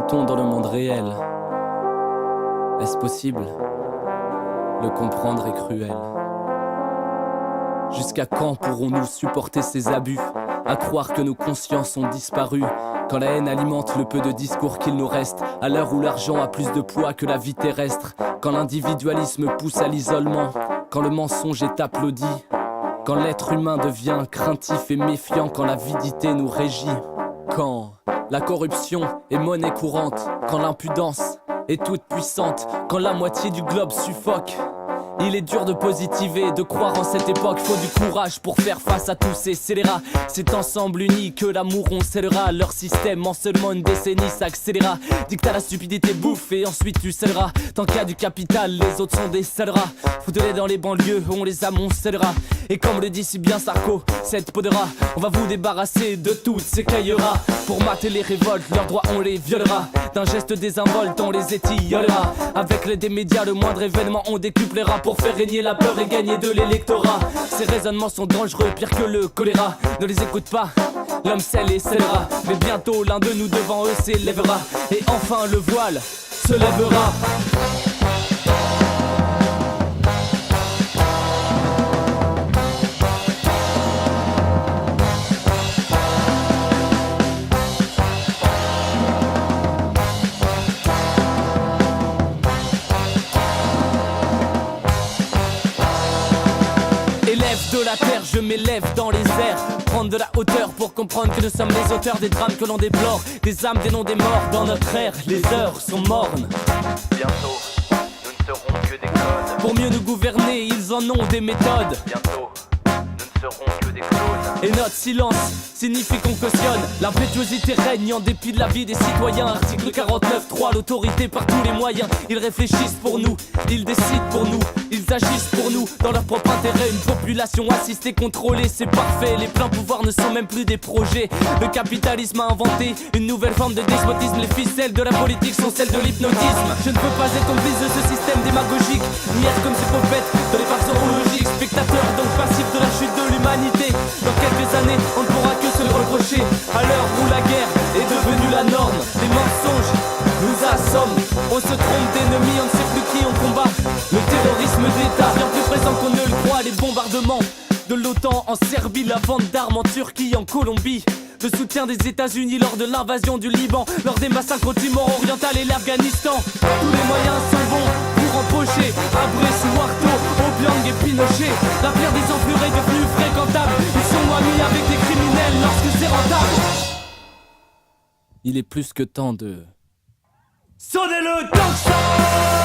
vit-on dans le monde réel? Est-ce possible? Le comprendre est cruel. Jusqu'à quand pourrons-nous supporter ces abus? À croire que nos consciences ont disparu. Quand la haine alimente le peu de discours qu'il nous reste, à l'heure où l'argent a plus de poids que la vie terrestre, quand l'individualisme pousse à l'isolement, quand le mensonge est applaudi, quand l'être humain devient craintif et méfiant, quand l'avidité nous régit, quand la corruption est monnaie courante, quand l'impudence est toute puissante, quand la moitié du globe suffoque. Il est dur de positiver, de croire en cette époque. Faut du courage pour faire face à tous ces scélérats. C'est ensemble unis que l'amour on scellera. Leur système en seulement une décennie s'accélérera. Dicte à la stupidité, bouffe et ensuite tu scelleras. Tant qu'il y a du capital, les autres sont des seuls rats. Foutez-les dans les banlieues, on les amoncellera. Et comme le dit si bien Sarko, cette peau de rat, on va vous débarrasser de toutes ces cailleras. Pour mater les révoltes, leurs droits on les violera. D'un geste désinvolte on les étiolera. Avec l'aide des médias, le moindre événement on décuplera. Pour faire régner la peur et gagner de l'électorat. Ces raisonnements sont dangereux, pire que le choléra. Ne les écoute pas, l'homme scelle et scellera. Mais bientôt l'un de nous devant eux s'élèvera. Et enfin le voile se lèvera. De la terre, je m'élève dans les airs. Prendre de la hauteur pour comprendre que nous sommes les auteurs des drames que l'on déplore. Des âmes, des noms, des morts dans notre ère. Les heures sont mornes. Bientôt, nous ne serons que des codes. Pour mieux nous gouverner, ils en ont des méthodes. Bientôt, nous ne serons que des clones. Et notre silence signifie qu'on cautionne. L'impétuosité règne en dépit de la vie des citoyens. Article 49.3, l'autorité par tous les moyens. Ils réfléchissent pour nous, ils décident pour nous, ils agissent pour nous, dans leur propre intérêt. Une population assistée, contrôlée, c'est parfait. Les pleins pouvoirs ne sont même plus des projets. Le capitalisme a inventé une nouvelle forme de despotisme. Les ficelles de la politique sont celles de l'hypnotisme. Je ne peux pas être complice de ce système démagogique, ni être comme ces prophètes de l'épargne zoologique. Spectateur donc passif de la chute de l'humanité. Dans quelques années, on ne pourra que se le reprocher. À l'heure où la guerre est devenue la norme, les mensonges nous assomment. On se trompe d'ennemis, on ne sait plus qui on combat. Le terrorisme d'État, bien plus présent qu'on ne le croit. Les bombardements de l'OTAN en Serbie, la vente d'armes en Turquie, en Colombie. Le soutien des États-Unis lors de l'invasion du Liban, lors des massacres au Timor oriental et l'Afghanistan. Tous les moyens sont bons pour empocher Abré sous marteau, Obiang et Pinochet. La pierre des enflurés devenue fréquentable. Ils sont amis avec des criminels lorsque c'est rentable. Il est plus que temps de... Sonnez le tocsin!